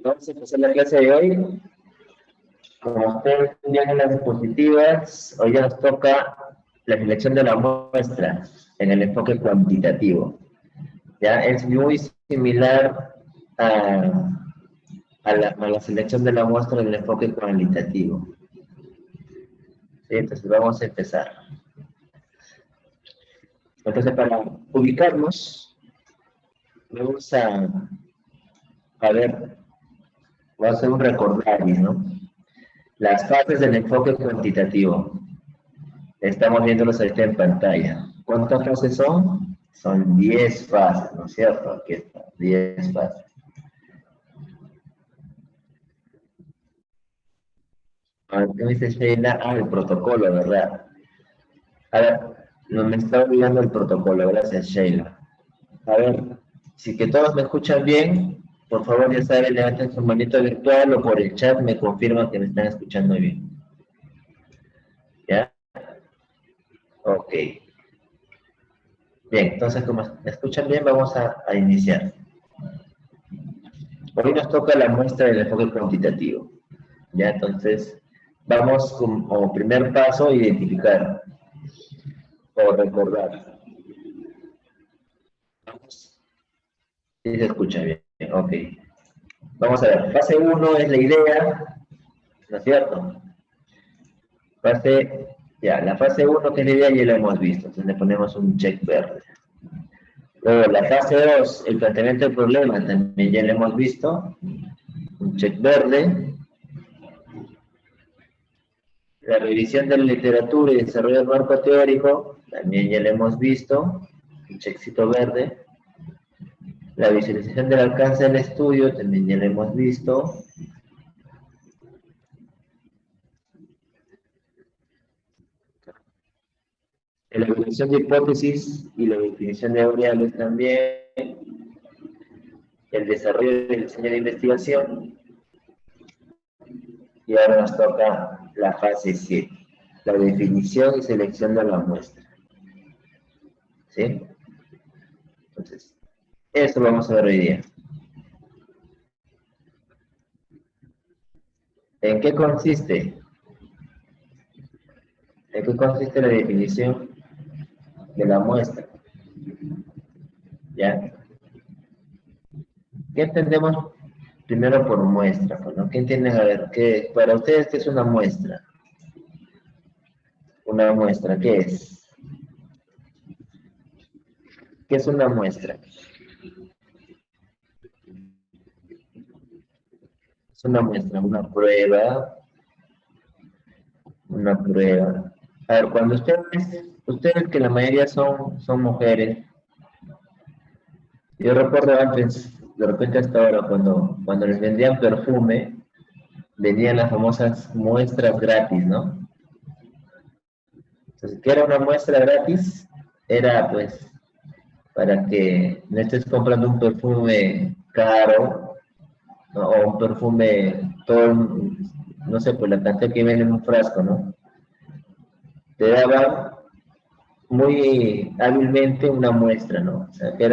Vamos a empezar la clase de hoy. Como ustedes vean en las diapositivas, hoy ya nos toca la selección de la muestra en el enfoque cuantitativo. Ya es muy similar a la selección de la muestra en el enfoque cualitativo. ¿Sí? Entonces vamos a empezar. Entonces, para ubicarnos, vamos a ver, vamos a hacer un recordaris, ¿no? Las fases del enfoque cuantitativo. Estamos viéndolos ahorita en pantalla. ¿Cuántas fases son? Son 10 fases, ¿no es cierto? Aquí está, 10 fases. ¿Qué me dice Sheila? Ah, el protocolo, ¿verdad? A ver, no me está olvidando el protocolo, gracias Sheila. A ver, si que todos me escuchan bien, por favor ya saben, levanten su manito virtual o por el chat me confirman que me están escuchando bien. ¿Ya? Ok. Bien, entonces como me escuchan bien, vamos a iniciar. Hoy nos toca la muestra del enfoque cuantitativo. Ya, entonces, vamos como primer paso a identificar o recordar. Vamos. Sí se escucha bien, ok. Vamos a ver, fase 1 es la idea, ¿no es cierto? La fase 1 que es la idea ya la hemos visto, entonces le ponemos un check verde. Luego, la fase 2, el planteamiento del problema, también ya lo hemos visto, un check verde. La revisión de la literatura y desarrollo del marco teórico, también ya lo hemos visto, un checkcito verde. La visualización del alcance del estudio, también ya lo hemos visto. La elaboración de hipótesis y la definición de variables también. El desarrollo del diseño de investigación. Y ahora nos toca la fase 7, la definición y selección de la muestra. ¿Sí? Entonces, eso vamos a ver hoy día. ¿En qué consiste? ¿En qué consiste la definición de la muestra? ¿Ya? ¿Qué entendemos primero por muestra? ¿No? ¿Qué entienden? A ver, para ustedes, ¿qué es una muestra? Una muestra, ¿qué es? ¿Qué es una muestra? Es una muestra, una prueba. Una prueba. A ver, cuando ustedes que la mayoría son mujeres, yo recuerdo antes, de repente hasta ahora, cuando les vendían perfume, vendían las famosas muestras gratis, ¿no? Entonces, ¿qué era una muestra gratis? Era pues para que no estés comprando un perfume caro, ¿no? O un perfume todo, no sé, pues la cantidad que viene en un frasco, ¿no? Te daban muy hábilmente una muestra, ¿no? O sea, que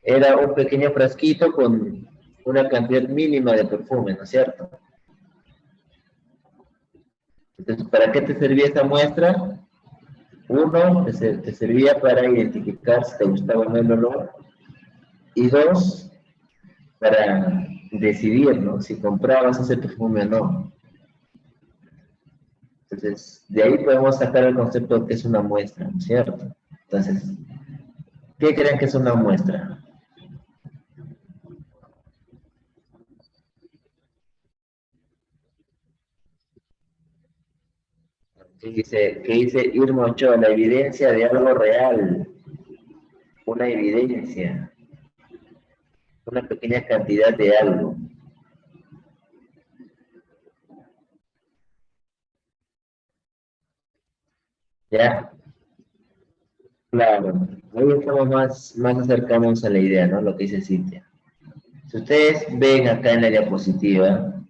era un pequeño frasquito con una cantidad mínima de perfume, ¿no es cierto? Entonces, ¿para qué te servía esa muestra? Uno, te servía para identificar si te gustaba o no el olor. Y dos, para decidir, ¿no? Si comprabas ese perfume o no. Entonces, de ahí podemos sacar el concepto de que es una muestra, ¿no es cierto? Entonces, ¿qué creen que es una muestra? ¿Qué dice Irma Ochoa? La evidencia de algo real. Una evidencia. Una pequeña cantidad de algo. ¿Ya? Claro. Ahí estamos más cercanos a la idea, ¿no? Lo que dice Cintia. Si ustedes ven acá en la diapositiva,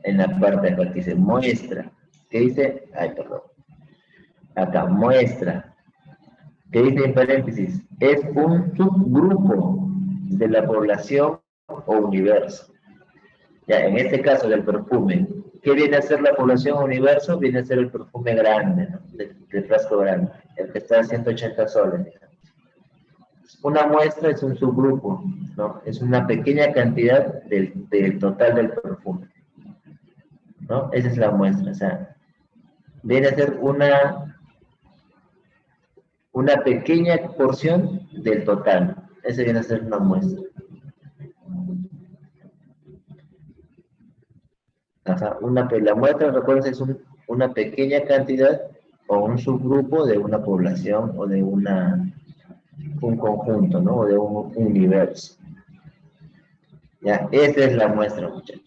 en la parte de acá que dice muestra, ¿qué dice? Ay, perdón. Acá, muestra. ¿Qué dice en paréntesis? Es un subgrupo de la población o universo. Ya, en este caso del perfume, ¿qué viene a ser la población universo? Viene a ser el perfume grande, ¿no? Del frasco grande, el que está a 180 soles. Una muestra es un subgrupo, ¿no? Es una pequeña cantidad del total del perfume, ¿no? Esa es la muestra, o sea, viene a ser una pequeña porción del total. Ese viene a ser una muestra. Ajá, la muestra, recuerden, es una pequeña cantidad o un subgrupo de una población o de un conjunto, ¿no? O de un universo. Ya, esa es la muestra, muchachos.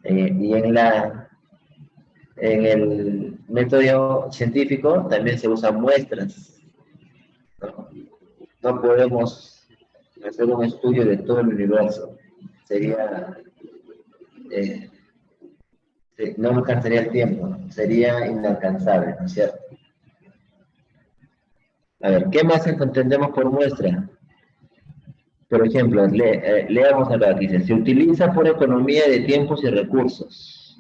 Y en el método científico también se usan muestras, ¿no? No podemos hacer un estudio de todo el universo. Sería, eh, no alcanzaría el tiempo, ¿no? Sería inalcanzable, ¿no es cierto? A ver, ¿qué más entendemos por muestra? Por ejemplo, leamos acá, dice, se utiliza por economía de tiempos y recursos.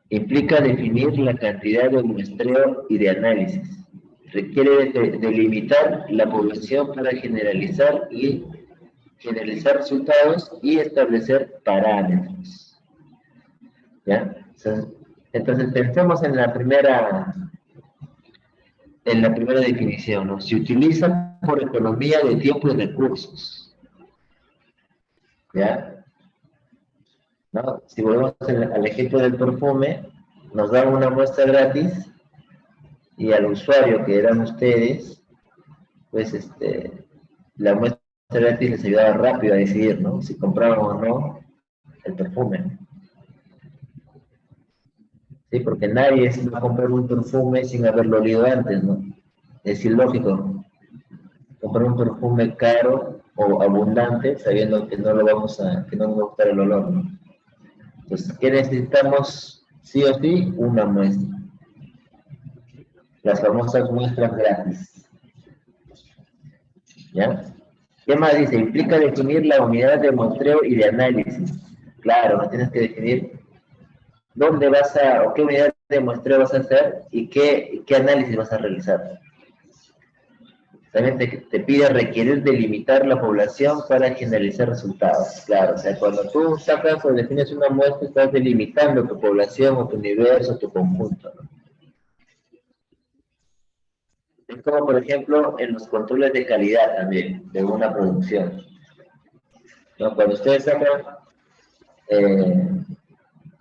Implica definir la cantidad de muestreo y de análisis. Requiere delimitar la población para generalizar resultados y establecer parámetros. ¿Ya? Entonces pensemos en la primera definición, ¿no? Se utiliza por economía de tiempo y recursos. ¿Ya? ¿No? Si volvemos al ejemplo del perfume, nos dan una muestra gratis y al usuario que eran ustedes, pues la muestra gratis les ayudaba rápido a decidir, ¿no? Si compraban o no el perfume. Sí, porque nadie va a comprar un perfume sin haberlo olido antes, ¿no? Es ilógico comprar un perfume caro o abundante sabiendo que no nos va a gustar el olor, ¿no? Entonces, ¿qué necesitamos? Sí o sí, una muestra. Las famosas muestras gratis. ¿Ya? ¿Qué más dice? Implica definir la unidad de muestreo y de análisis. Claro, no tienes que definir dónde vas o qué unidad de muestreo vas a hacer y qué análisis vas a realizar. También te pide requerir delimitar la población para generalizar resultados. Claro, o sea, cuando tú sacas o defines una muestra, estás delimitando tu población o tu universo, tu conjunto, ¿no? Es como, por ejemplo, en los controles de calidad también, de una producción, ¿no? Cuando ustedes sacan,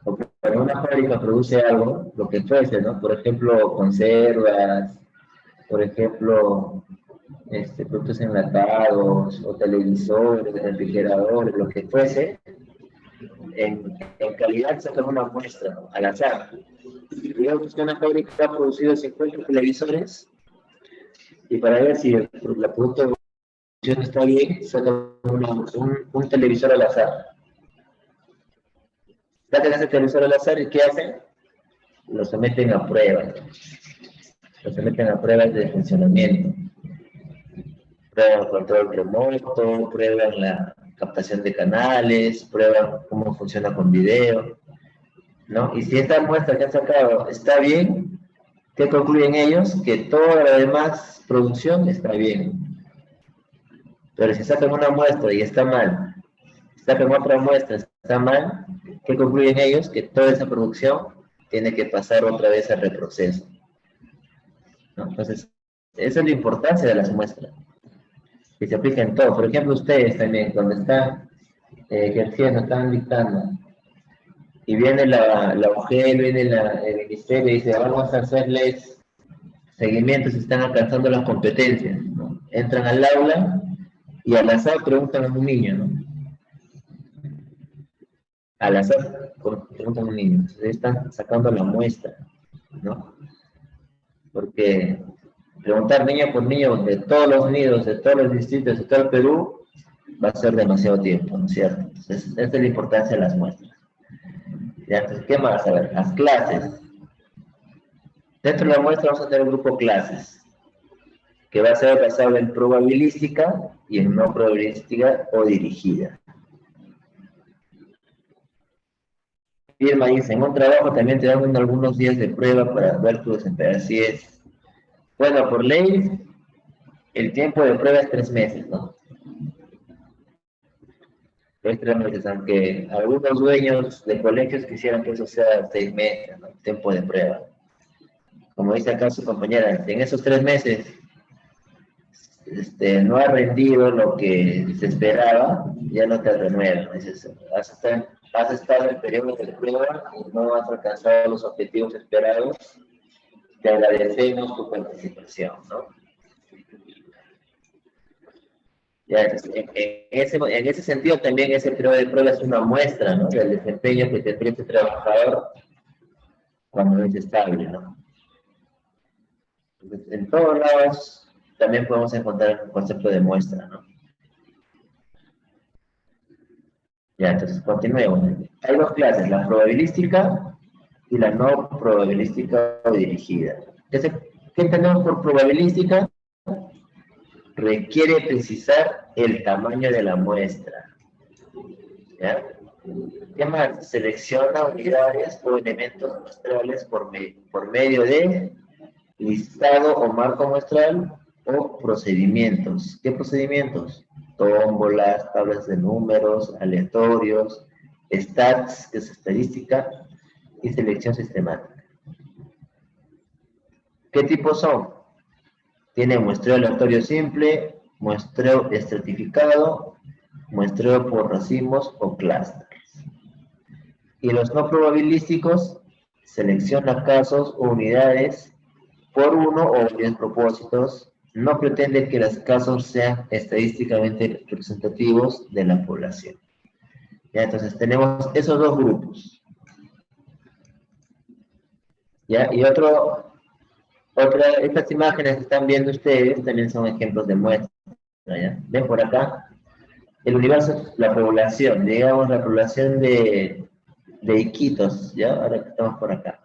cuando una fábrica produce algo, lo que fuese, ¿no? Por ejemplo, conservas, por ejemplo, productos enlatados, o televisores, refrigeradores, lo que fuese, en calidad sacan una muestra, ¿no? Al azar. Digamos que una fábrica ha producido 50 televisores, y para ver si la producto de producción está bien, sacan un televisor al azar. Sacan ese televisor al azar y ¿qué hacen? Lo someten a pruebas. Lo someten a pruebas de funcionamiento. Prueban control remoto, prueban la captación de canales, prueban cómo funciona con video, ¿no? Y si esta muestra que han sacado está bien, ¿qué concluyen ellos? Que toda la demás producción está bien. Pero si sacan una muestra y está mal, sacan otra muestra y está mal, ¿qué concluyen ellos? Que toda esa producción tiene que pasar otra vez al reproceso, ¿no? Entonces, esa es la importancia de las muestras, que se aplica en todo. Por ejemplo, ustedes también, cuando están ejerciendo, están dictando, y viene la UGEL, viene el ministerio y dice, vamos a hacerles seguimiento si están alcanzando las competencias, ¿no? Entran al aula y al azar preguntan a un niño, ¿no? Al azar preguntan a un niño. Entonces están sacando la muestra, ¿no? Porque preguntar niño por niño de todos los nidos, de todos los distritos, de todo el Perú, va a ser demasiado tiempo, ¿no es cierto? Entonces, esta es la importancia de las muestras. ¿Ya? Entonces, ¿qué más? A ver, las clases. Dentro de la muestra vamos a tener un grupo clases, que va a ser basado en probabilística y en no probabilística o dirigida. Irma dice, en un trabajo también te dan algunos días de prueba para ver tu desempeño. Así es. Bueno, por ley, el tiempo de prueba es 3 meses, ¿no? Es 3 meses, aunque algunos dueños de colegios quisieran que eso sea 6 meses, ¿no? Tiempo de prueba. Como dice acá su compañera, en esos 3 meses no ha rendido lo que se esperaba, ya no te renuevan. Has estado en periodo de prueba y no has alcanzado los objetivos esperados, te agradecemos tu participación, ¿no? Ya, en ese sentido también ese periodo de prueba es una muestra, ¿no? Del desempeño que tendría este trabajador cuando es estable, ¿no? Entonces, en todos lados también podemos encontrar el concepto de muestra, ¿no? Ya, entonces continuemos. Hay dos clases, la probabilística y la no probabilística o dirigida. ¿Qué tenemos por probabilística? Requiere precisar el tamaño de la muestra. ¿Ya? ¿Qué más? Selecciona unidades o elementos muestrales por medio de listado o marco muestral o procedimientos. ¿Qué procedimientos? Tómbolas, tablas de números, aleatorios, stats, que es estadística, y selección sistemática. ¿Qué tipos son? Tiene muestreo aleatorio simple, muestreo estratificado, muestreo por racimos o clústeres. Y los no probabilísticos, selecciona casos o unidades por uno o varios propósitos, no pretende que los casos sean estadísticamente representativos de la población. ¿Ya? Entonces tenemos esos dos grupos. ¿Ya? Y estas imágenes que están viendo ustedes también son ejemplos de muestra. ¿Ya? Ven por acá, el universo, la población, digamos la población de Iquitos, ¿ya? Ahora que estamos por acá.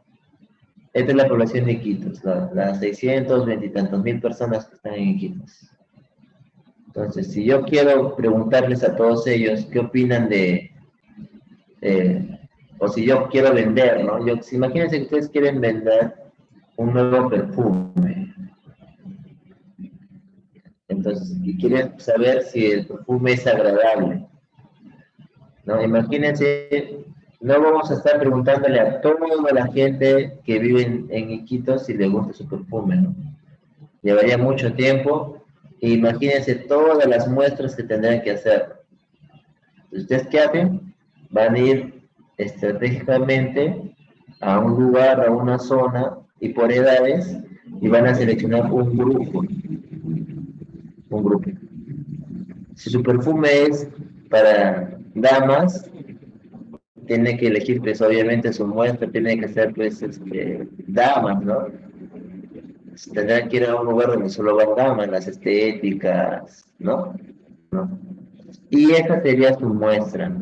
Esta es la población de Iquitos, las 620 y tantos mil personas que están en Iquitos. Entonces, si yo quiero preguntarles a todos ellos qué opinan o si yo quiero vender, ¿no? Imagínense que ustedes quieren vender un nuevo perfume. Entonces, y quieren saber si el perfume es agradable, ¿no? Imagínense, no vamos a estar preguntándole a toda la gente que vive en Iquitos si le gusta su perfume, ¿no? Llevaría mucho tiempo. E imagínense todas las muestras que tendrán que hacer. ¿Ustedes qué hacen? Van a ir estratégicamente a un lugar, a una zona y por edades y van a seleccionar un grupo. Un grupo. Si su perfume es para damas, tiene que elegir, pues obviamente su muestra tiene que ser, pues, damas, ¿no? Tendrán que ir a un lugar donde solo van damas, las estéticas, ¿no? ¿No? Y esa sería su muestra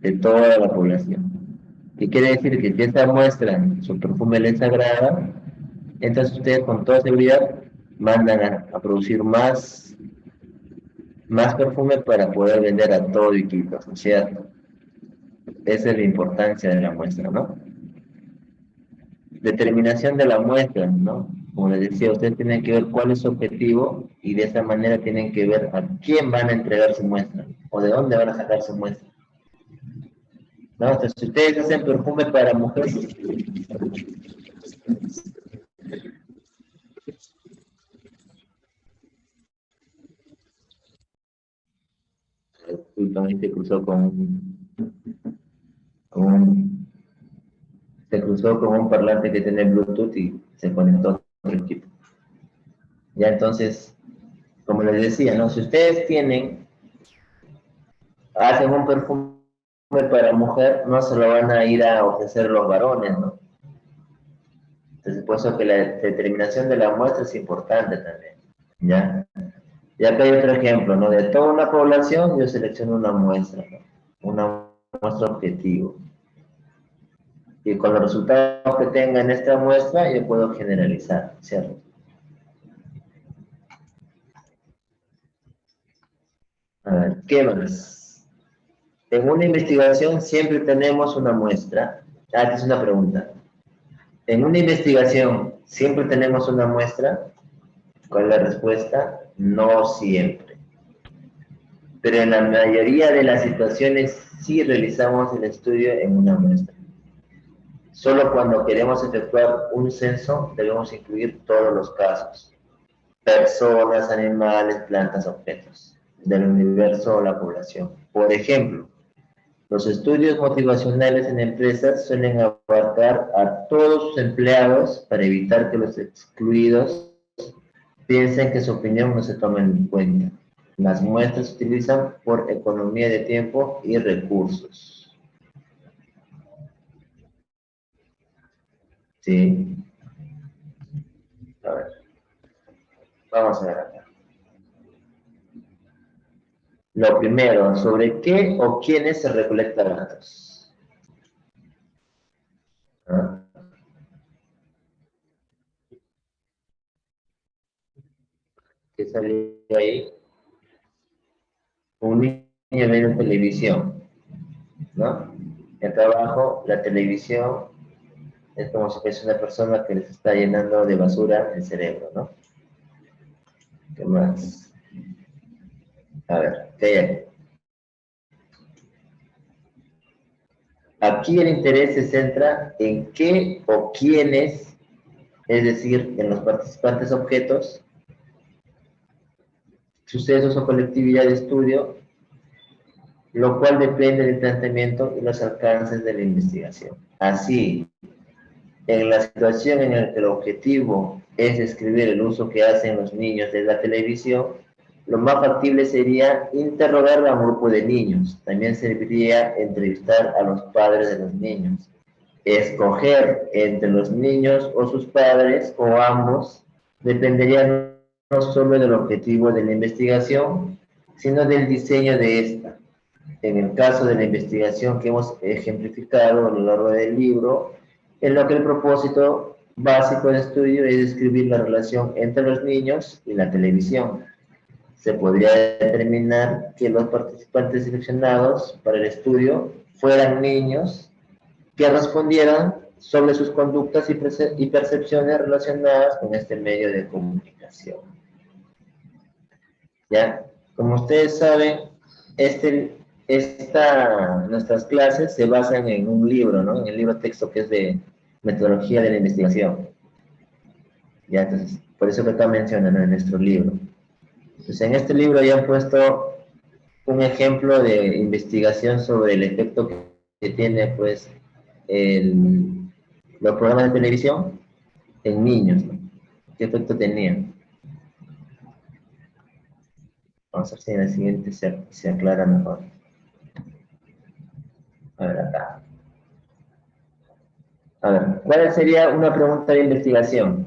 de toda la población. ¿Qué quiere decir? Que si esa muestra su perfume les agrada, entonces ustedes con toda seguridad mandan a producir más perfume para poder vender a todo Iquitos, ¿no es cierto? Esa es la importancia de la muestra, ¿no? Determinación de la muestra, ¿no? Como les decía, ustedes tienen que ver cuál es su objetivo y de esa manera tienen que ver a quién van a entregar su muestra o de dónde van a sacar su muestra. ¿No? Entonces, si ustedes hacen perfume para mujeres, se cruzó un, se cruzó con un parlante que tiene Bluetooth y se conectó a otro equipo. Ya entonces, como les decía, ¿no? Si ustedes hacen un perfume para mujer, no se lo van a ir a ofrecer los varones, ¿no? Entonces, por eso que la determinación de la muestra es importante también, ¿ya? Y acá hay otro ejemplo, ¿no? De toda una población, yo selecciono una muestra, ¿no? Una muestra objetivo. Y con los resultados que tenga en esta muestra, yo puedo generalizar, ¿cierto? A ver, ¿qué más? En una investigación siempre tenemos una muestra Esta es una pregunta. En una investigación, ¿siempre tenemos una muestra? ¿Cuál es la respuesta? No siempre. Pero en la mayoría de las situaciones sí realizamos el estudio en una muestra. Solo cuando queremos efectuar un censo debemos incluir todos los casos. Personas, animales, plantas, objetos del universo o la población. Por ejemplo, los estudios motivacionales en empresas suelen abarcar a todos sus empleados para evitar que los excluidos piensen que su opinión no se toma en cuenta. Las muestras se utilizan por economía de tiempo y recursos. ¿Sí? A ver, vamos a ver acá. Lo primero, ¿sobre qué o quiénes se recolectan datos? ¿Ah? ¿Qué salió ahí? Un niño viendo televisión, ¿no? El trabajo, la televisión, es como si fuese una persona que les está llenando de basura el cerebro, ¿no? ¿Qué más? A ver, ¿qué hay aquí? Aquí el interés se centra en qué o quiénes, es decir, en los participantes objetos, sucesos o colectividad de estudio, lo cual depende del planteamiento y los alcances de la investigación. Así, en la situación en la que el objetivo es describir el uso que hacen los niños de la televisión, lo más factible sería interrogar a un grupo de niños. También serviría entrevistar a los padres de los niños. Escoger entre los niños o sus padres o ambos dependería no solo del objetivo de la investigación, sino del diseño de esta. En el caso de la investigación que hemos ejemplificado a lo largo del libro, en lo que el propósito básico de estudio es describir la relación entre los niños y la televisión. Se podría determinar que los participantes seleccionados para el estudio fueran niños que respondieran sobre sus conductas y percepciones relacionadas con este medio de comunicación. ¿Ya? Como ustedes saben, nuestras clases se basan en un libro, ¿no? En el libro texto que es de metodología de la investigación. ¿Ya? Entonces, por eso que acá mencionan en nuestro libro. Entonces, en este libro ya han puesto un ejemplo de investigación sobre el efecto que tiene, pues, los programas de televisión en niños, ¿no? ¿Qué efecto tenían? Vamos a ver si en el siguiente se aclara mejor. A ver, acá. A ver, ¿cuál sería una pregunta de investigación?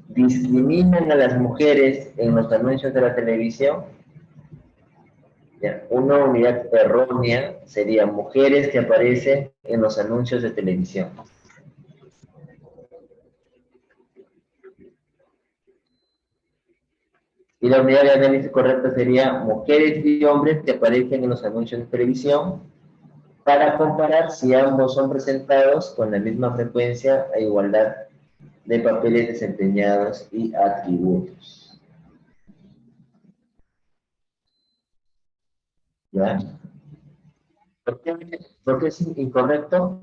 ¿Discriminan a las mujeres en los anuncios de la televisión? Ya, una unidad errónea sería mujeres que aparecen en los anuncios de televisión. Y la unidad de análisis correcta sería mujeres y hombres que aparecen en los anuncios de televisión para comparar si ambos son presentados con la misma frecuencia e igualdad de papeles desempeñados y atributos. ¿Ya? ¿Por qué es incorrecto?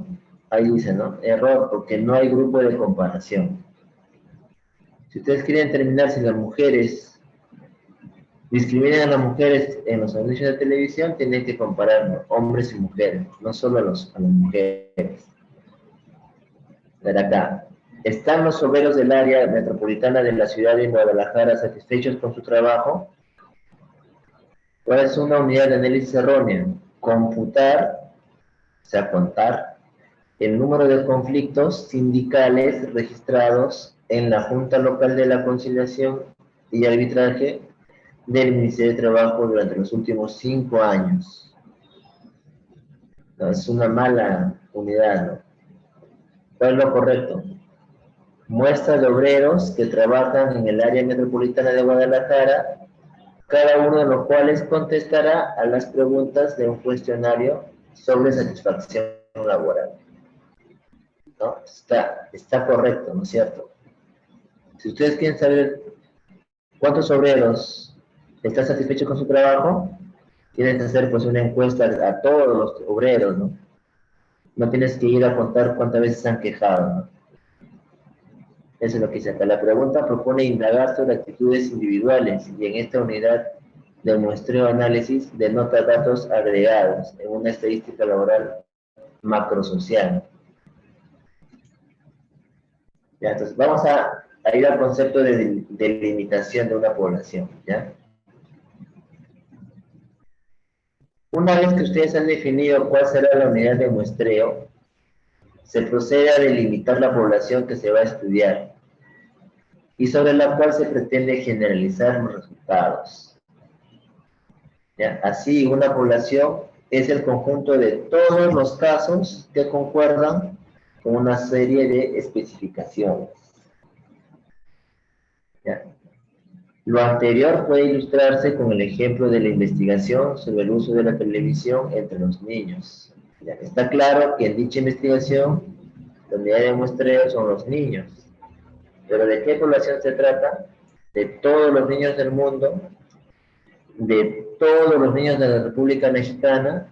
Ahí dice, ¿no? Error, porque no hay grupo de comparación. Si ustedes quieren determinar si las mujeres discriminan a las mujeres en los anuncios de televisión, tienen que comparar hombres y mujeres, no solo a las mujeres. Ver acá. ¿Están los obreros del área metropolitana de la ciudad de Guadalajara satisfechos con su trabajo? ¿Cuál es una unidad de análisis errónea? Computar, o sea, contar, el número de conflictos sindicales registrados en la Junta Local de la Conciliación y Arbitraje del Ministerio de Trabajo durante los últimos 5 años. No, es una mala unidad, ¿no? ¿Cuál es lo correcto? Muestra de obreros que trabajan en el área metropolitana de Guadalajara, cada uno de los cuales contestará a las preguntas de un cuestionario sobre satisfacción laboral. ¿no? Está correcto, ¿no es cierto? Si ustedes quieren saber cuántos obreros están satisfechos con su trabajo, tienes que hacer pues una encuesta a todos los obreros, ¿no? No tienes que ir a contar cuántas veces se han quejado, ¿no? Eso es lo que dice acá. La pregunta propone indagar sobre actitudes individuales y en esta unidad de muestreo análisis denota datos agregados en una estadística laboral macrosocial. ¿Ya? Entonces, vamos a ir al concepto de delimitación de una población, ¿ya? Una vez que ustedes han definido cuál será la unidad de muestreo, se procede a delimitar la población que se va a estudiar y sobre la cual se pretende generalizar los resultados. ¿Ya? Así, una población es el conjunto de todos los casos que concuerdan con una serie de especificaciones. ¿Ya? Lo anterior puede ilustrarse con el ejemplo de la investigación sobre el uso de la televisión entre los niños. ¿Ya? Está claro que en dicha investigación, la unidad de muestreo son los niños. Pero ¿de qué población se trata? De todos los niños del mundo, de todos los niños de la República Mexicana.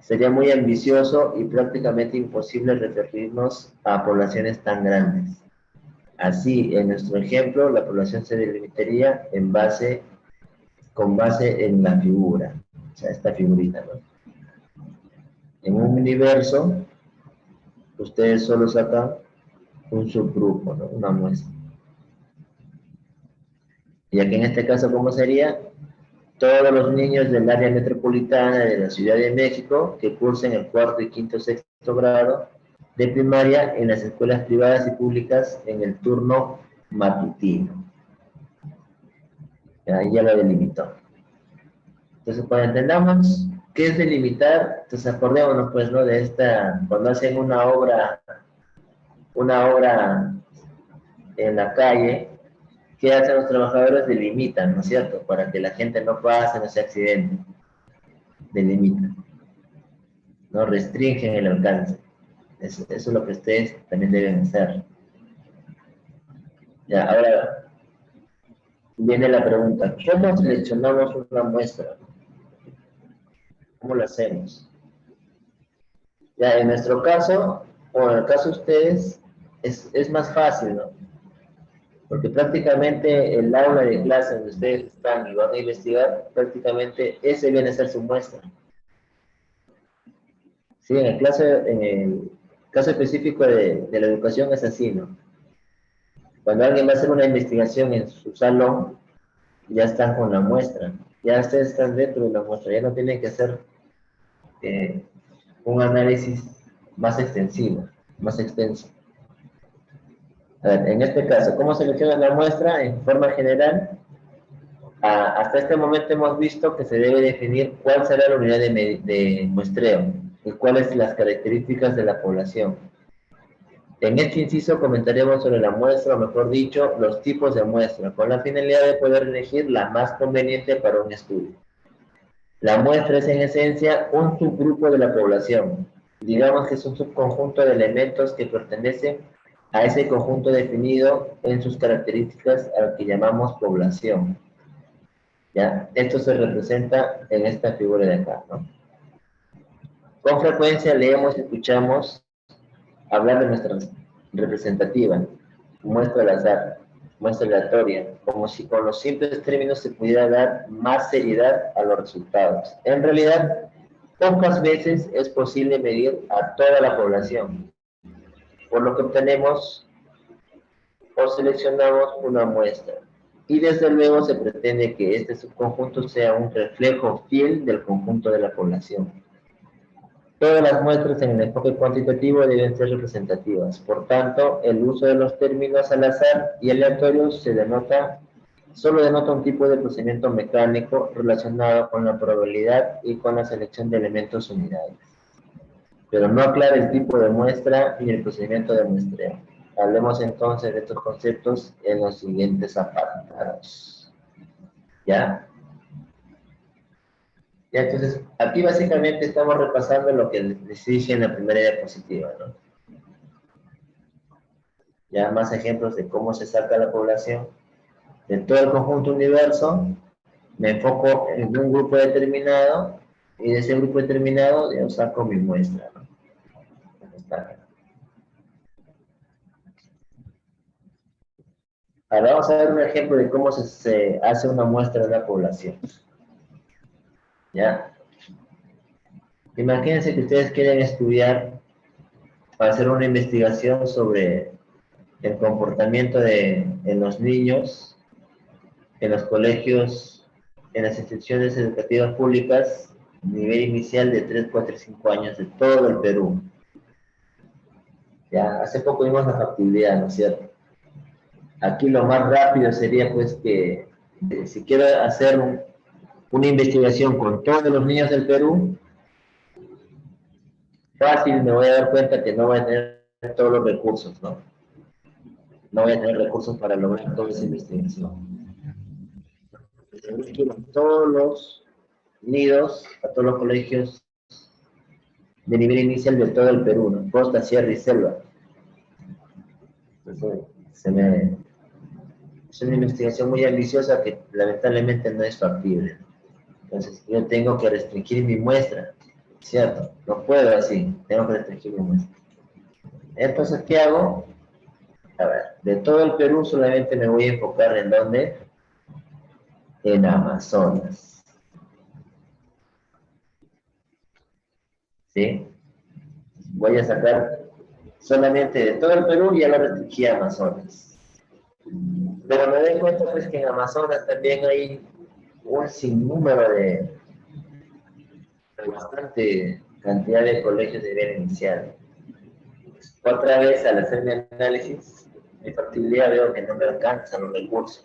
Sería muy ambicioso y prácticamente imposible referirnos a poblaciones tan grandes. Así, en nuestro ejemplo, la población se delimitaría con base en la figura, o sea, esta figurita, ¿no? En un universo, ustedes solo sacan un subgrupo, ¿no? Una muestra. Y aquí en este caso, ¿cómo sería? Todos los niños del área metropolitana de la Ciudad de México que cursen el cuarto y quinto sexto grado de primaria en las escuelas privadas y públicas en el turno matutino. Ahí ya lo delimitó. Entonces, cuando entendamos qué es delimitar, entonces acordémonos, pues, ¿no? De esta, cuando hacen una obra en la calle, ¿qué hacen los trabajadores? Delimitan, ¿no es cierto? Para que la gente no pase, no se accidente. Delimitan, ¿no? Restringen el alcance. Eso es lo que ustedes también deben hacer. Ya, ahora viene la pregunta, ¿cómo seleccionamos una muestra? ¿Cómo lo hacemos? Ya, en nuestro caso, o en el caso de ustedes, es más fácil, ¿no? Porque prácticamente el aula de clase donde ustedes están y van a investigar, prácticamente ese viene a ser su muestra. Sí, en el caso específico de la educación es así, ¿no? Cuando alguien va a hacer una investigación en su salón, ya están con la muestra, ya ustedes están dentro de la muestra, ya no tienen que hacer un análisis más extensivo, más extenso. A ver, en este caso, ¿cómo seleccionas la muestra? En forma general, hasta este momento hemos visto que se debe definir cuál será la unidad de muestreo y cuáles las características de la población. En este inciso comentaremos sobre la muestra, o mejor dicho, los tipos de muestra, con la finalidad de poder elegir la más conveniente para un estudio. La muestra es en esencia un subgrupo de la población. Digamos que es un subconjunto de elementos que pertenecen a ese conjunto definido en sus características a lo que llamamos población. ¿Ya? Esto se representa en esta figura de acá, ¿no? Con frecuencia leemos y escuchamos hablar de nuestra representativa, muestra al azar, muestra aleatoria, como si con los simples términos se pudiera dar más seriedad a los resultados. En realidad, pocas veces es posible medir a toda la población, por lo que obtenemos o seleccionamos una muestra. Y desde luego se pretende que este subconjunto sea un reflejo fiel del conjunto de la población. Todas las muestras en el enfoque cuantitativo deben ser representativas. Por tanto, el uso de los términos al azar y aleatorios solo denota un tipo de procedimiento mecánico relacionado con la probabilidad y con la selección de elementos unidades. Pero no aclara el tipo de muestra ni el procedimiento de muestreo. Hablemos entonces de estos conceptos en los siguientes apartados. ¿Ya? Ya, entonces, aquí básicamente estamos repasando lo que les dije en la primera diapositiva, ¿no? ya más ejemplos de cómo se saca la población de todo el conjunto universo. Me enfoco en un grupo determinado y de ese grupo determinado yo saco mi muestra, ¿no? Ahora vamos a ver un ejemplo de cómo se hace una muestra de la población. ¿Ya? Imagínense que ustedes quieren estudiar, hacer una investigación sobre el comportamiento en los niños, en los colegios, en las instituciones educativas públicas, nivel inicial de 3, 4 y 5 años de todo el Perú. Ya, hace poco vimos la factibilidad, ¿no es cierto? Aquí lo más rápido sería pues que si quiero hacer una investigación con todos los niños del Perú, fácil me voy a dar cuenta que no voy a tener todos los recursos, ¿no? No voy a tener recursos para lograr toda esa investigación. Quiero todos los nidos, a todos los colegios de nivel inicial de todo el Perú, ¿no? Costa, sierra y selva. Entonces, es una investigación muy ambiciosa que lamentablemente no es factible. Entonces, yo tengo que restringir mi muestra, ¿cierto? No puedo así, tengo que restringir mi muestra. Entonces, ¿qué hago? A ver, de todo el Perú solamente me voy a enfocar en dónde, en Amazonas, ¿sí? Voy a sacar solamente de todo el Perú y ya lo restringí a Amazonas. Pero me doy cuenta pues que en Amazonas también hay un sinnúmero de bastante cantidad de colegios de nivel inicial. Otra vez al hacer mi análisis, mi factibilidad veo que no me alcanzan los recursos.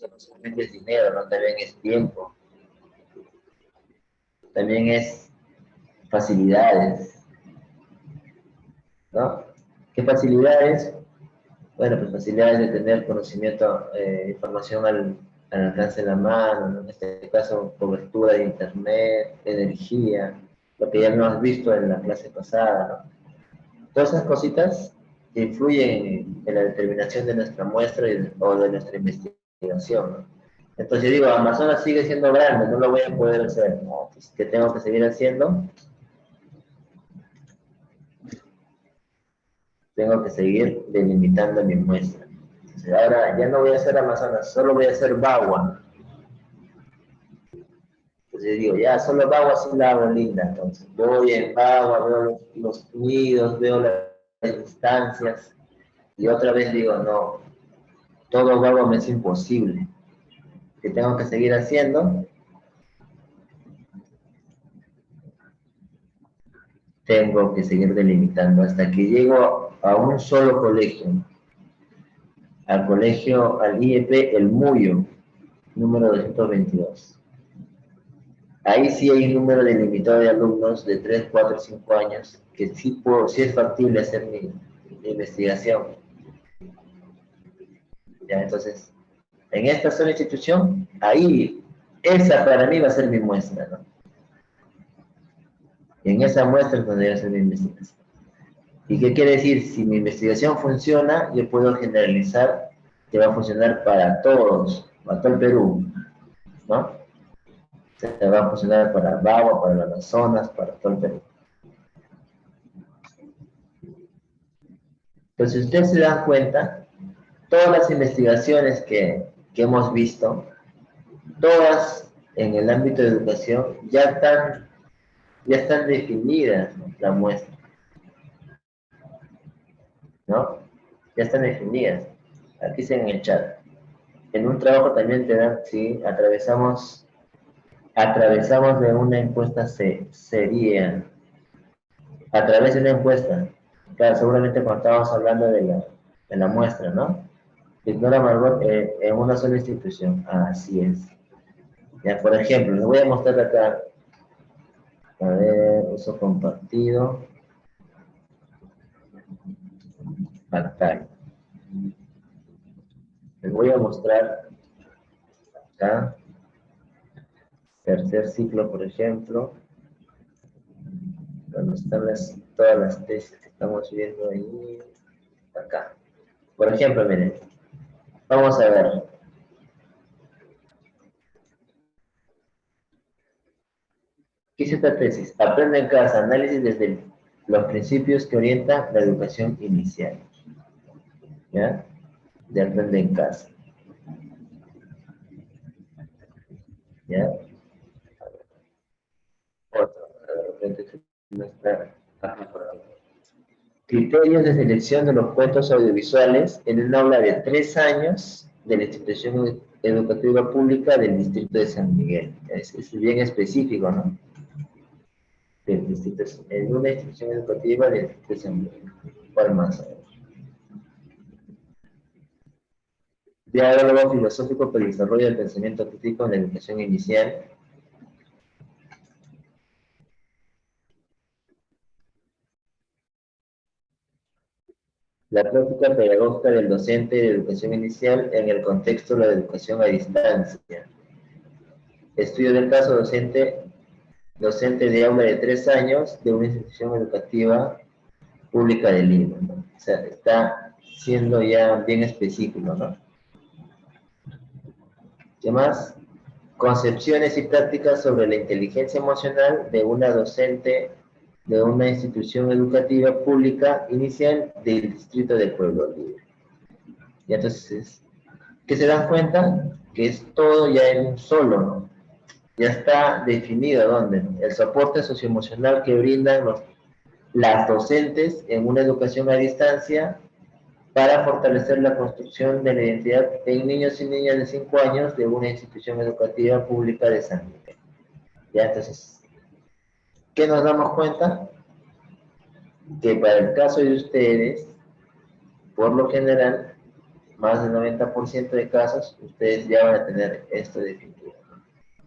No solamente es dinero, no también es tiempo, también es facilidades, ¿no? ¿Qué facilidades? Bueno, pues facilidades de tener conocimiento, información al alcance de la mano, ¿no? En este caso cobertura de internet, energía, lo que ya no has visto en la clase pasada, ¿no? Todas esas cositas influyen en la determinación de nuestra muestra o de nuestra investigación, ¿no? Entonces yo digo, Amazonas sigue siendo grande, no lo voy a poder hacer, ¿no? Pues, ¿qué tengo que seguir haciendo? Tengo que seguir delimitando mi muestra. Entonces, ahora ya no voy a hacer Amazonas, solo voy a hacer Bagua. Entonces digo, ya solo Bagua sí la hago linda. Entonces voy en Bagua, veo los nidos, veo las instancias, y otra vez digo, no, todo Bagua me es imposible. ¿Qué tengo que seguir haciendo? Tengo que seguir delimitando hasta que llego a un solo colegio, al colegio, al IEP El Muyo, número 222. Ahí sí hay un número delimitado de alumnos de 3, 4, 5 años que sí, sí es factible hacer mi investigación. ¿Ya? Entonces, en esta sola institución, ahí, esa para mí va a ser mi muestra, ¿no? Y en esa muestra es donde voy a hacer mi investigación. ¿Y qué quiere decir? Si mi investigación funciona, yo puedo generalizar que va a funcionar para todos, para todo el Perú, ¿no? Se va a funcionar para Bagua, para el Amazonas, para todo el Perú. Entonces, si ustedes se dan cuenta, todas las investigaciones que hemos visto, todas en el ámbito de educación, ya están definidas, ¿no? La muestra, ¿no? Ya están definidas. Aquí está en el chat. En un trabajo también te dan, sí, atravesamos de una encuesta sería, a través de una encuesta, claro, seguramente cuando estábamos hablando de la muestra, ¿no? Ignora Margot en una sola institución, así es. Ya, por ejemplo, les voy a mostrar acá, a ver, uso compartido, pantalla. Les voy a mostrar acá, tercer ciclo, por ejemplo, donde están todas las tesis que estamos viendo ahí. acá. Por ejemplo, miren, vamos a ver. ¿Qué es esta tesis? Aprende en casa, análisis desde los principios que orientan la educación inicial. ¿Ya? De aprende en casa. ¿Ya? Otro, de repente no está. Ajá, por ahí. Criterios de selección de los cuentos audiovisuales en un aula de 3 años de la institución educativa pública del distrito de San Miguel. Es bien específico, ¿no? Del distrito, en una institución educativa del distrito de San Miguel. ¿Cuál más? Diálogo filosófico para el desarrollo del pensamiento crítico en la educación inicial. La práctica pedagógica del docente de educación inicial en el contexto de la educación a distancia. Estudio del caso docente de aula de 3 años de una institución educativa pública de Lima, ¿no? O sea, está siendo ya bien específico, ¿no? ¿Qué más? Concepciones y prácticas sobre la inteligencia emocional de una docente de una institución educativa pública inicial del distrito de Pueblo Libre. Y entonces, ¿qué se dan cuenta? Que es todo ya en un solo, ¿no? Ya está definido dónde. El soporte socioemocional que brindan las docentes en una educación a distancia para fortalecer la construcción de la identidad en niños y niñas de 5 años de una institución educativa pública de San Miguel. Ya, entonces, ¿qué nos damos cuenta? Que para el caso de ustedes, por lo general, más del 90% de casos, ustedes ya van a tener esto definido, ¿no?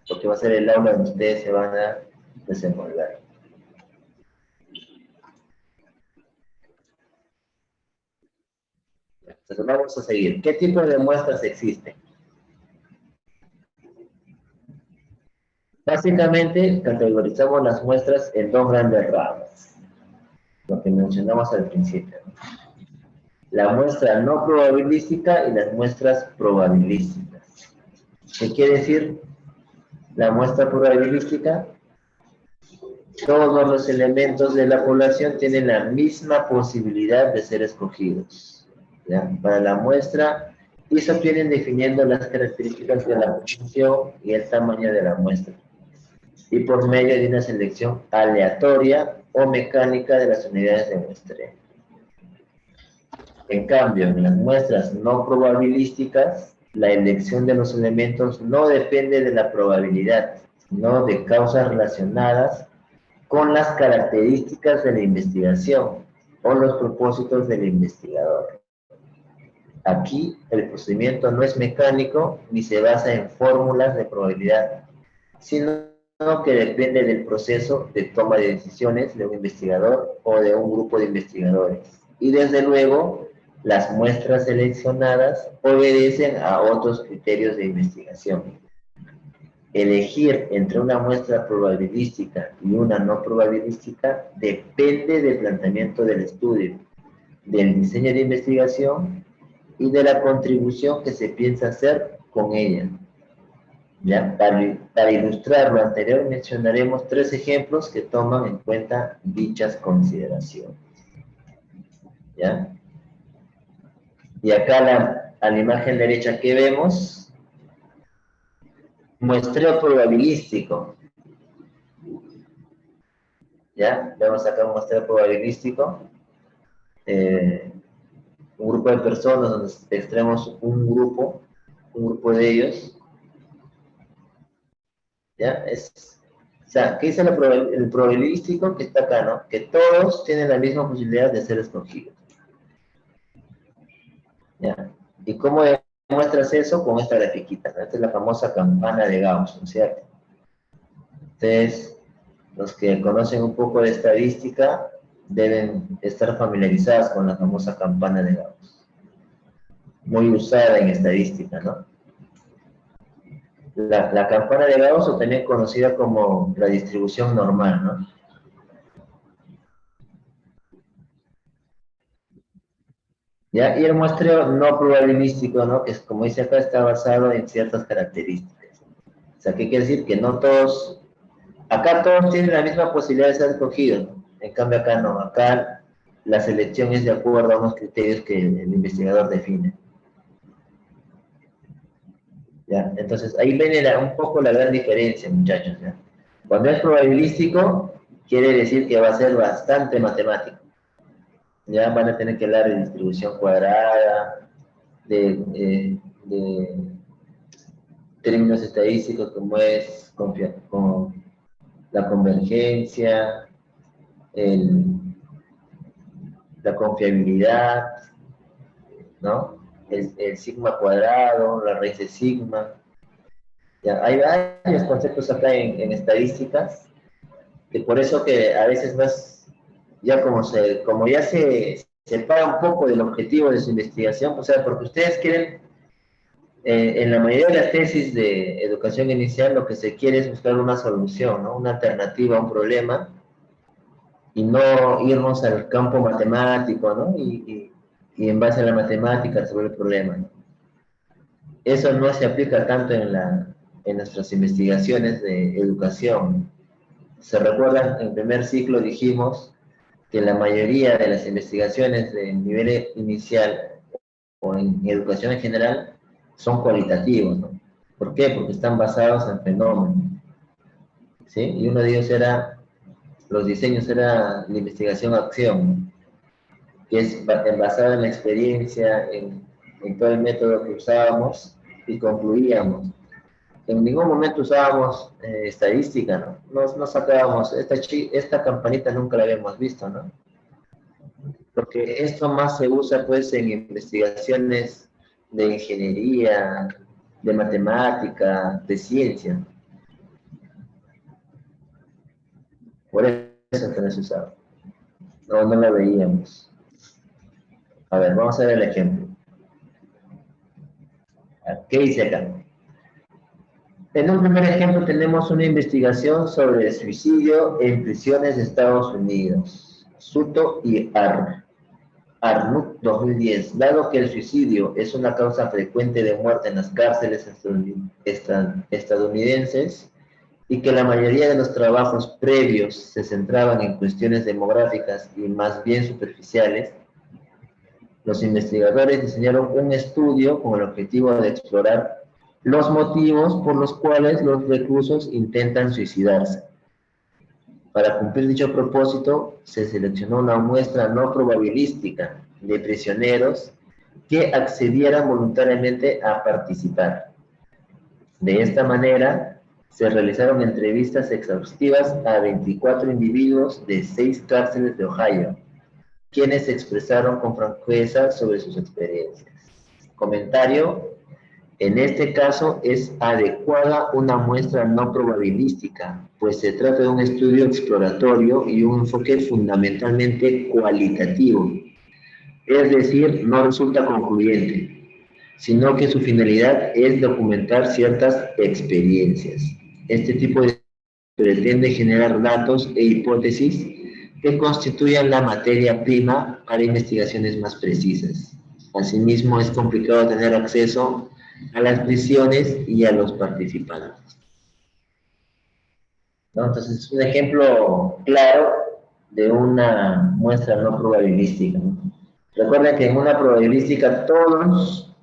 Porque va a ser el aula donde ustedes se van a desenvolver. Entonces vamos a seguir. ¿Qué tipo de muestras existen? Básicamente categorizamos las muestras en dos grandes ramas, lo que mencionamos al principio, ¿no? La muestra no probabilística y las muestras probabilísticas. ¿Qué quiere decir la muestra probabilística? Todos los elementos de la población tienen la misma posibilidad de ser escogidos, ¿ya? Para la muestra, y se obtienen definiendo las características de la población y el tamaño de la muestra, y por medio de una selección aleatoria o mecánica de las unidades de muestreo. En cambio, en las muestras no probabilísticas, la elección de los elementos no depende de la probabilidad, sino de causas relacionadas con las características de la investigación o los propósitos del investigador. Aquí el procedimiento no es mecánico ni se basa en fórmulas de probabilidad, sino que depende del proceso de toma de decisiones de un investigador o de un grupo de investigadores. Y desde luego, las muestras seleccionadas obedecen a otros criterios de investigación. Elegir entre una muestra probabilística y una no probabilística depende del planteamiento del estudio, del diseño de investigación y de la contribución que se piensa hacer con ella. ¿Ya? Para ilustrar lo anterior mencionaremos 3 ejemplos que toman en cuenta dichas consideraciones. ¿Ya? Y acá a la imagen derecha que vemos, muestreo probabilístico. ¿Ya? Vemos acá un muestreo probabilístico. Un grupo de personas donde extraemos un grupo de ellos. ¿Ya? O sea, ¿qué dice el probabilístico que está acá, no? Que todos tienen la misma posibilidad de ser escogidos. ¿Ya? ¿Y cómo demuestras eso? Con esta grafiquita, ¿no? Esta es la famosa campana de Gauss, ¿no es cierto? Entonces, los que conocen un poco de estadística deben estar familiarizados con la famosa campana de Gauss. Muy usada en estadística, ¿no? La campana de Gauss, o también conocida como la distribución normal, ¿no? ¿Ya? Y el muestreo no probabilístico, ¿no? Que es, como dice acá, está basado en ciertas características. O sea, ¿qué quiere decir? Que no todos, acá todos tienen la misma posibilidad de ser escogidos, ¿no? En cambio acá no, acá la selección es de acuerdo a unos criterios que el investigador define. ¿Ya? Entonces, ahí viene un poco la gran diferencia, muchachos, ¿ya? Cuando es probabilístico, quiere decir que va a ser bastante matemático. Ya van a tener que hablar de distribución cuadrada, de términos estadísticos como es con la convergencia, el, la confiabilidad, ¿no? El sigma cuadrado, la raíz de sigma. Ya, hay varios conceptos acá en estadísticas, que por eso que a veces no es, ya como ya se separa un poco del objetivo de su investigación, o sea, porque ustedes quieren, en la mayoría de las tesis de educación inicial, lo que se quiere es buscar una solución, ¿no? Una alternativa a un problema, y no irnos al campo matemático, ¿no? Y en base a la matemática resolver el problema, ¿no? Eso no se aplica tanto en nuestras investigaciones de educación. ¿Se recuerdan? En primer ciclo dijimos que la mayoría de las investigaciones de nivel inicial o en educación en general son cualitativos, ¿no? ¿Por qué? Porque están basados en fenómenos, ¿sí? Y uno de ellos era, los diseños era la investigación-acción, que es basada en la experiencia, en todo el método que usábamos y concluíamos. En ningún momento usábamos estadística, ¿no? No sacábamos, esta campanita nunca la habíamos visto, ¿no? Porque esto más se usa pues en investigaciones de ingeniería, de matemática, de ciencia. Por eso que no se usaba. No la veíamos. A ver, vamos a ver el ejemplo. ¿Qué dice acá? En un primer ejemplo tenemos una investigación sobre el suicidio en prisiones de Estados Unidos. Suto y Arnott 2010. Dado que el suicidio es una causa frecuente de muerte en las cárceles estadounidenses y que la mayoría de los trabajos previos se centraban en cuestiones demográficas y más bien superficiales, los investigadores diseñaron un estudio con el objetivo de explorar los motivos por los cuales los reclusos intentan suicidarse. Para cumplir dicho propósito, se seleccionó una muestra no probabilística de prisioneros que accedieran voluntariamente a participar. De esta manera, se realizaron entrevistas exhaustivas a 24 individuos de 6 cárceles de Ohio, quienes se expresaron con franqueza sobre sus experiencias. Comentario: en este caso es adecuada una muestra no probabilística, pues se trata de un estudio exploratorio y un enfoque fundamentalmente cualitativo, es decir, no resulta concluyente, sino que su finalidad es documentar ciertas experiencias. Este tipo de pretende generar datos e hipótesis que constituyan la materia prima para investigaciones más precisas. Asimismo, es complicado tener acceso a las prisiones y a los participantes, ¿no? Entonces, es un ejemplo claro de una muestra no probabilística, ¿no? Recuerden que en una probabilística todos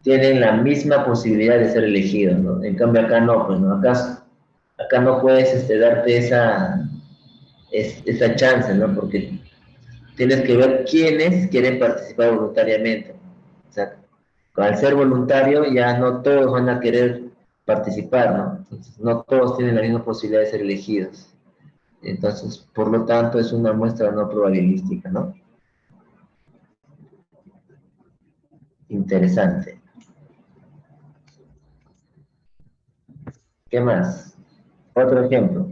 tienen la misma posibilidad de ser elegidos, ¿no? En cambio acá no, pues no, acá no puedes darte esa chance, ¿no? Porque tienes que ver quiénes quieren participar voluntariamente. O sea, al ser voluntario ya no todos van a querer participar, ¿no? Entonces, no todos tienen la misma posibilidad de ser elegidos. Entonces, por lo tanto, es una muestra no probabilística, ¿no? Interesante. ¿Qué más? Otro ejemplo.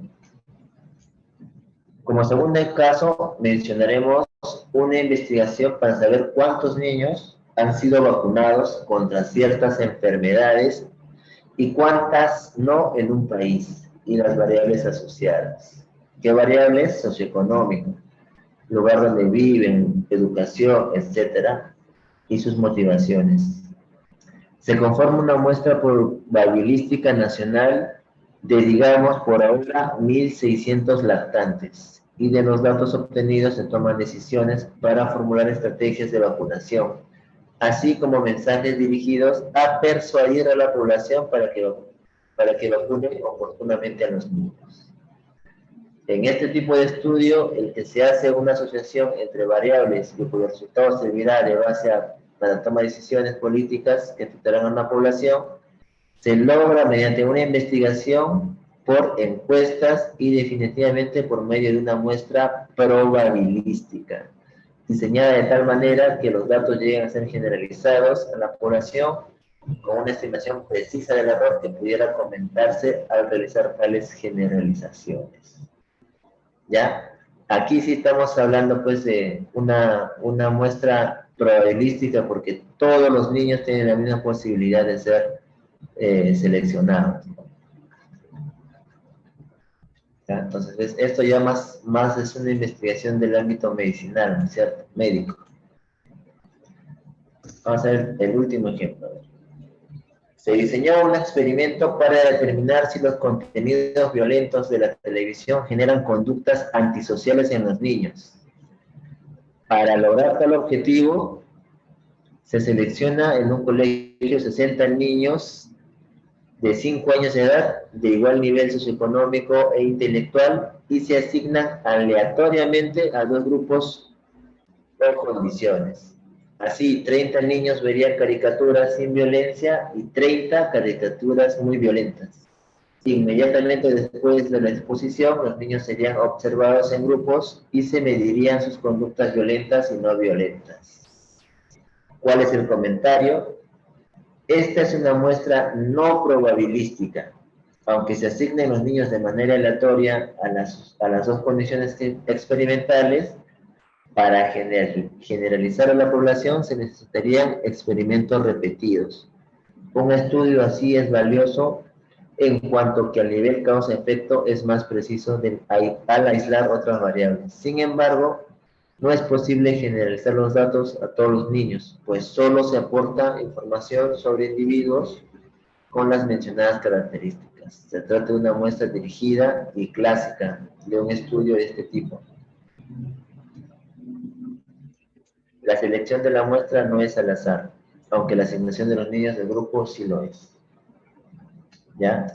Como segundo caso, mencionaremos una investigación para saber cuántos niños han sido vacunados contra ciertas enfermedades y cuántas no en un país, y las variables asociadas. ¿Qué variables? Socioeconómico, lugar donde viven, educación, etcétera, y sus motivaciones. Se conforma una muestra probabilística nacional de, digamos, por ahora 1.600 lactantes, y de los datos obtenidos se toman decisiones para formular estrategias de vacunación, así como mensajes dirigidos a persuadir a la población para que vacunen oportunamente a los niños. En este tipo de estudio, el que se hace una asociación entre variables y cuyo resultado servirá de base para tomar decisiones políticas que afectarán a una población, se logra mediante una investigación por encuestas y definitivamente por medio de una muestra probabilística, diseñada de tal manera que los datos lleguen a ser generalizados a la población con una estimación precisa del error que pudiera comentarse al realizar tales generalizaciones. ¿Ya? Aquí sí estamos hablando pues de una muestra probabilística porque todos los niños tienen la misma posibilidad de ser seleccionados. ¿Ya? Entonces, esto ya más es una investigación del ámbito medicinal, ¿no es cierto? Médico. Vamos a ver el último ejemplo. Se diseñó un experimento para determinar si los contenidos violentos de la televisión generan conductas antisociales en los niños. Para lograr tal objetivo, se selecciona en un colegio 60 niños de 5 años de edad, de igual nivel socioeconómico e intelectual, y se asignan aleatoriamente a dos grupos o condiciones. Así, 30 niños verían caricaturas sin violencia y 30 caricaturas muy violentas. Inmediatamente después de la exposición, los niños serían observados en grupos y se medirían sus conductas violentas y no violentas. ¿Cuál es el comentario? Esta es una muestra no probabilística. Aunque se asignen los niños de manera aleatoria a las dos condiciones experimentales, para generalizar a la población se necesitarían experimentos repetidos. Un estudio así es valioso en cuanto que al nivel causa-efecto es más preciso al aislar otras variables. Sin embargo, no es posible generalizar los datos a todos los niños, pues solo se aporta información sobre individuos con las mencionadas características. Se trata de una muestra dirigida y clásica de un estudio de este tipo. La selección de la muestra no es al azar, aunque la asignación de los niños del grupo sí lo es. ¿Ya?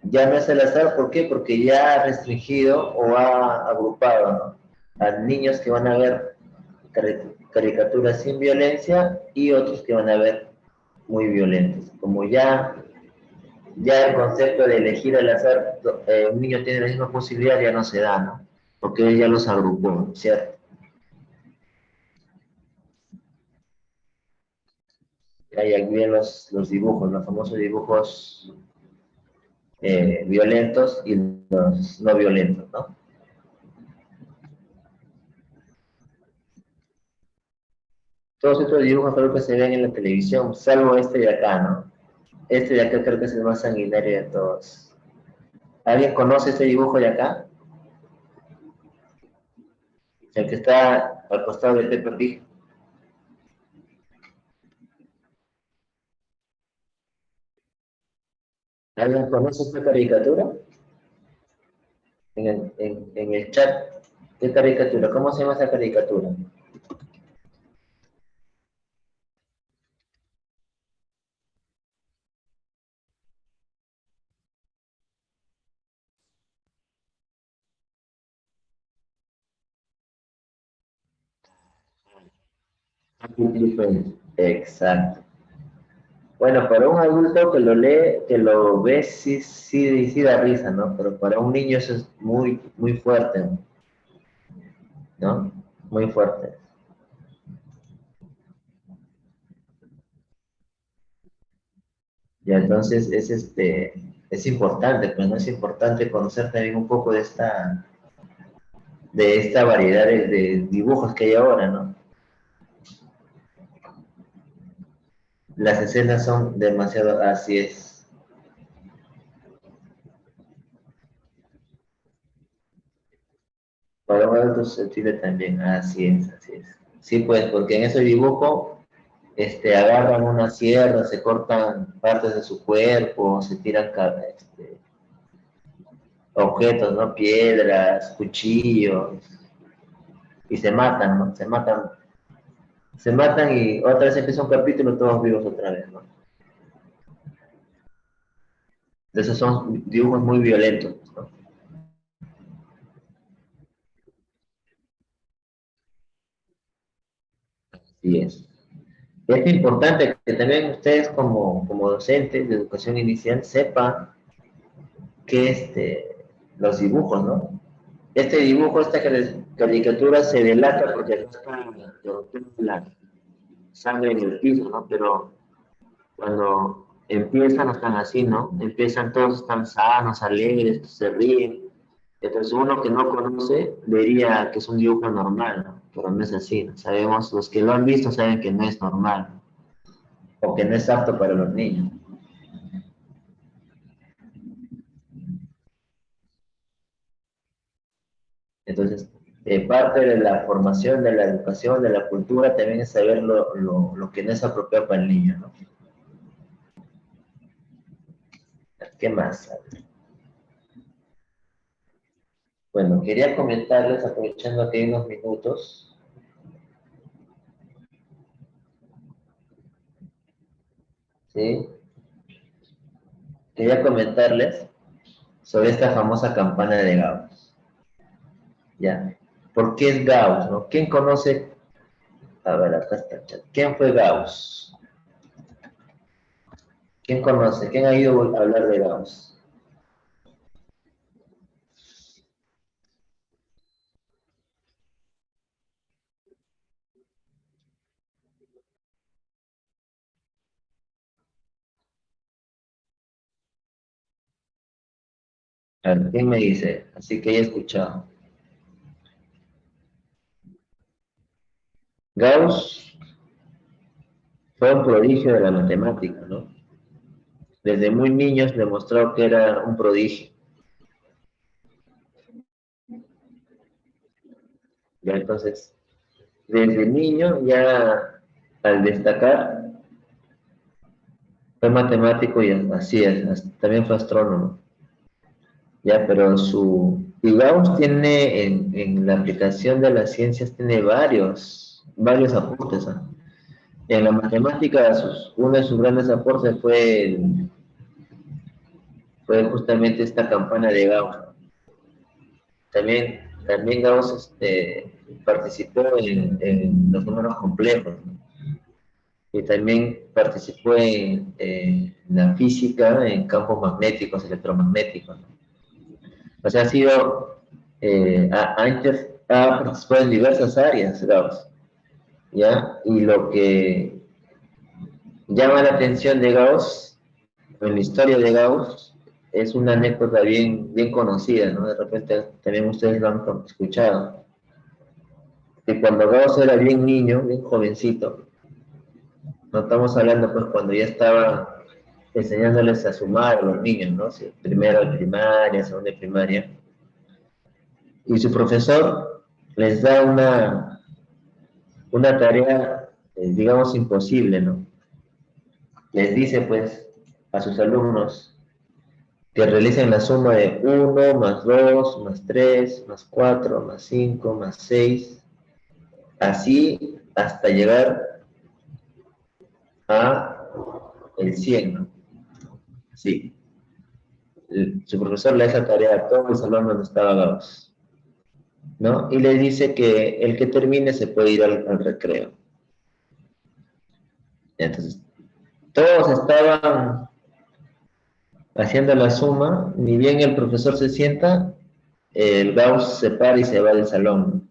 Ya no es al azar, ¿por qué? Porque ya ha restringido o ha agrupado, ¿no?, a niños que van a ver caricaturas sin violencia y otros que van a ver muy violentos. Como ya el concepto de elegir al azar, un niño tiene la misma posibilidad, ya no se da, ¿no? Porque él ya los agrupó, ¿cierto? Ahí vienen los dibujos, los famosos dibujos violentos y los no violentos, ¿no? Todos estos dibujos creo que se ven en la televisión, salvo este de acá, ¿no? Este de acá creo que es el más sanguinario de todos. ¿Alguien conoce este dibujo de acá? El que está al costado de Peppa Pig. ¿Alguien conoce esta caricatura? En el chat, ¿qué caricatura? ¿Cómo se llama esa caricatura? Exacto. Bueno, para un adulto que lo lee, que lo ve, sí da risa, ¿no? Pero para un niño eso es muy, muy fuerte, ¿no? Muy fuerte. Ya, entonces es importante, pues no es importante conocer también un poco de esta variedad de dibujos que hay ahora, ¿no? Las escenas son demasiado, así es. Para un adulto sensible también, así es, así es. Sí, pues, porque en ese dibujo agarran una sierra, se cortan partes de su cuerpo, se tiran objetos, ¿no? Piedras, cuchillos, y se matan, ¿no? Se matan y otra vez empieza un capítulo todos vivos otra vez, ¿no? Esos son dibujos muy violentos, ¿no? Así es. Es importante que también ustedes como docentes de educación inicial sepan que los dibujos, ¿no? Este dibujo, esta caricatura se delata porque está la sangre en el piso, ¿no? Pero cuando empiezan, no están así, ¿no? Empiezan todos, están sanos, alegres, se ríen. Entonces uno que no conoce vería que es un dibujo normal, ¿no? Pero no es así, ¿no? Sabemos, los que lo han visto saben que no es normal, ¿no? O que no es apto para los niños. Entonces, parte de la formación, de la educación, de la cultura, también es saber lo que no es apropiado para el niño, ¿no? ¿Qué más? Bueno, quería comentarles, aprovechando que hay unos minutos, ¿sí? Quería comentarles sobre esta famosa campana de Gauss, ¿ya? ¿Por qué es Gauss, no? ¿Quién conoce? A ver, acá está el chat. ¿Quién fue Gauss? ¿Quién conoce? ¿Quién ha ido a hablar de Gauss? A ver, ¿quién me dice? Así que he escuchado. Gauss fue un prodigio de la matemática, ¿no? Desde muy niños demostró que era un prodigio. Ya entonces, desde niño ya al destacar fue matemático y así es, también fue astrónomo. Ya, pero y Gauss tiene en la aplicación de las ciencias tiene varios aportes, ¿ah? En la matemática, uno de sus grandes aportes fue justamente esta campana de Gauss. También Gauss participó en los números complejos, ¿no? Y también participó en la física en campos magnéticos, electromagnéticos, ¿no? O sea, ha participado en diversas áreas, Gauss, ¿ya? Y lo que llama la atención de Gauss, en la historia de Gauss, es una anécdota bien conocida, ¿no? De repente también ustedes lo han escuchado, que cuando Gauss era bien niño, bien jovencito, no estamos hablando pues cuando ya estaba enseñándoles a sumar a los niños, ¿no? Sí, primero de primaria, segundo de primaria, y su profesor les da una tarea, digamos, imposible, ¿no? Les dice pues a sus alumnos que realicen la suma de uno más 2 más 3 más 4 más 5 más 6 así hasta llegar a el 100, ¿no? Sí. Su profesor le hace tarea a todos los alumnos donde estaba Gauss, ¿no? Y le dice que el que termine se puede ir al recreo. Entonces, todos estaban haciendo la suma, ni bien el profesor se sienta, el Gauss se para y se va del salón.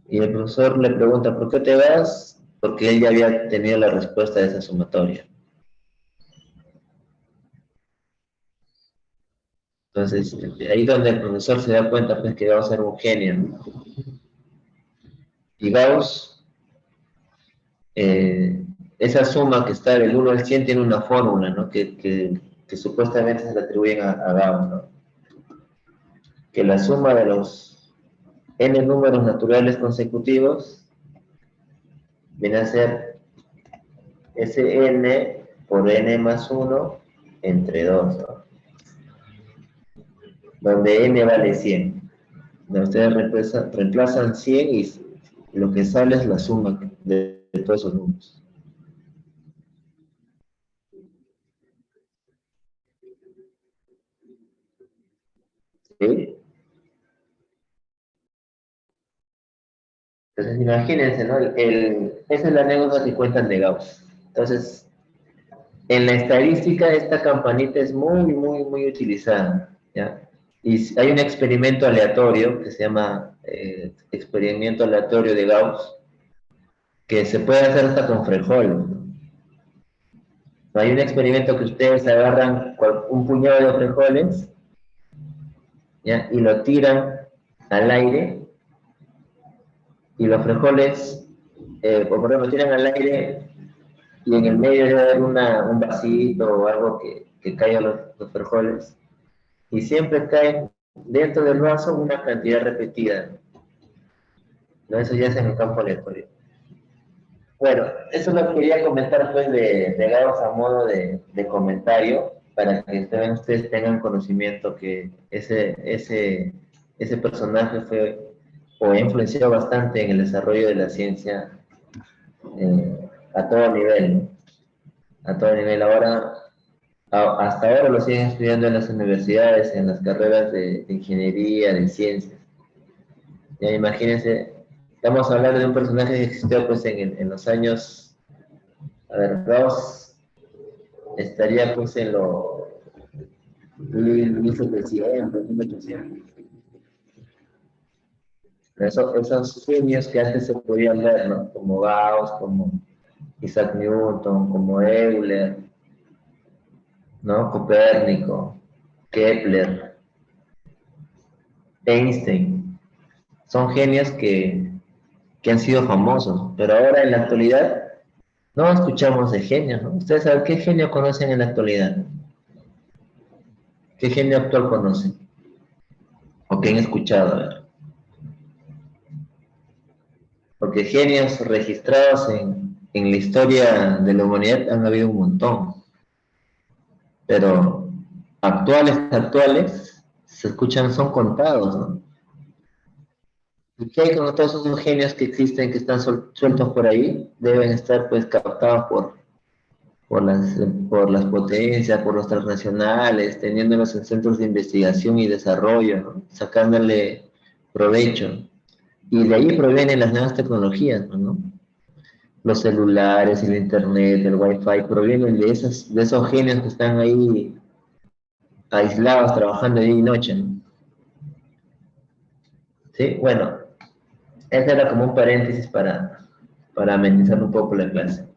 Y el profesor le pregunta, ¿por qué te vas? Porque él ya había tenido la respuesta de esa sumatoria. Entonces, ahí donde el profesor se da cuenta pues, que Gauss era un genio, ¿no? Y Gauss, eh, esa suma que está del 1 al 100 tiene una fórmula, ¿no? Que supuestamente se le atribuyen a Gauss, ¿no? Que la suma de los n números naturales consecutivos Viene a ser Sn por n más 1 entre 2, ¿no? Donde n vale 100. Ustedes reemplazan 100 y lo que sale es la suma de todos esos números. ¿Sí? Entonces, imagínense, ¿no? Esa es la anécdota que cuentan de Gauss. Entonces, en la estadística, esta campanita es muy, muy, muy utilizada, ¿ya? Y hay un experimento aleatorio que se llama experimento aleatorio de Gauss, que se puede hacer hasta con frijoles, ¿no? Hay un experimento que ustedes agarran un puñado de frijoles, ¿ya? Y lo tiran al aire, y los frijoles, por ejemplo, tiran al aire y en el medio debe haber un vasito o algo que caiga los frijoles, y siempre caen dentro del vaso una cantidad repetida, ¿no? Eso ya es en el campo aleatorio. Bueno, eso lo quería comentar pues de Gauss a modo de comentario, para que ustedes tengan conocimiento que ese personaje fue o ha influenciado bastante en el desarrollo de la ciencia a todo nivel, ¿no? A todo nivel. Ahora, hasta ahora lo siguen estudiando en las universidades, en las carreras de ingeniería, de ciencias. Ya imagínense, estamos hablando de un personaje que existió pues en los años, a ver, Gauss estaría pues en los 1700, 1800. Esos genios que antes se podían ver, ¿no? Como Gauss, como Isaac Newton, como Euler, ¿no? Copérnico, Kepler, Einstein. Son genios que han sido famosos, pero ahora en la actualidad no escuchamos de genios, ¿no? ¿Ustedes saben qué genio conocen en la actualidad? ¿Qué genio actual conocen? ¿O qué han escuchado? A ver. Porque genios registrados en la historia de la humanidad han habido un montón, pero actuales, se escuchan, son contados, ¿no? ¿Y qué hay con todos esos genios que existen, que están sueltos por ahí? Deben estar pues captados por las, por las potencias, por los transnacionales, teniéndolos en centros de investigación y desarrollo, ¿no? Sacándole provecho. Y de ahí provienen las nuevas tecnologías, ¿no? Los celulares, el internet, el wifi, provienen de esos genios que están ahí aislados, trabajando día y noche, ¿no? ¿Sí? Bueno, ese era como un paréntesis para amenizar un poco la clase.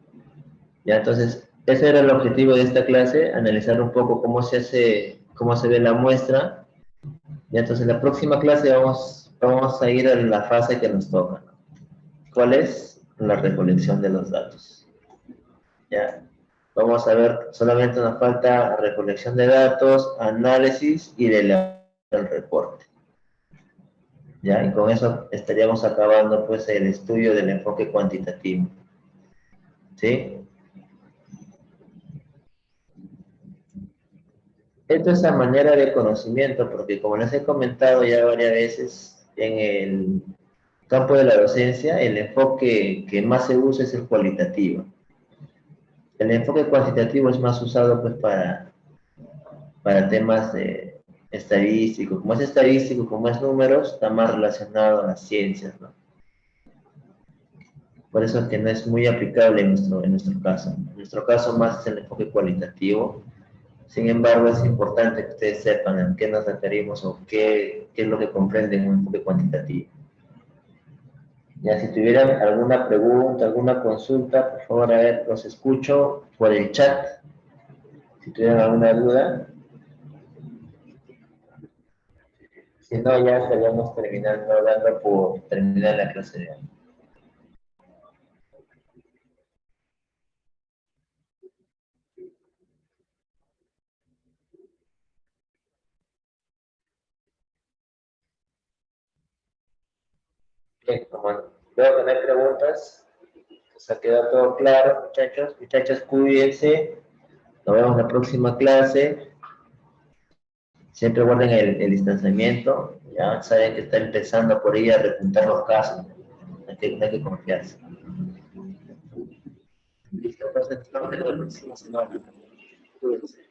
Ya, entonces, ese era el objetivo de esta clase, analizar un poco cómo se hace, cómo se ve la muestra. Y entonces, en la próxima clase vamos a ir a la fase que nos toca, ¿no? ¿Cuál es? La recolección de los datos. Ya, vamos a ver, solamente nos falta recolección de datos, análisis y de el reporte. Ya, y con eso estaríamos acabando pues el estudio del enfoque cuantitativo. ¿Sí? Esto es a manera de conocimiento, porque como les he comentado ya varias veces, en el campo de la docencia, el enfoque que más se usa es el cualitativo. El enfoque cuantitativo es más usado pues para temas estadísticos. Como es estadístico, como es números, está más relacionado a las ciencias, ¿no? Por eso es que no es muy aplicable en nuestro caso. En nuestro caso más es el enfoque cualitativo. Sin embargo, es importante que ustedes sepan a qué nos referimos o qué es lo que comprenden un enfoque cuantitativo. Ya, si tuvieran alguna pregunta, alguna consulta, por favor, a ver, los escucho por el chat. Si tuvieran alguna duda, si no, ya estaríamos terminando, hablando por terminar la clase de hoy. Bien, como veo que no hay preguntas, ¿Se ha quedado todo claro, muchachos? Muchachos, cuídense. Nos vemos en la próxima clase. Siempre guarden el distanciamiento. Ya saben que está empezando por ahí a repuntar los casos. No hay que confiarse. Listo, pues estamos en la próxima semana. Cuídense.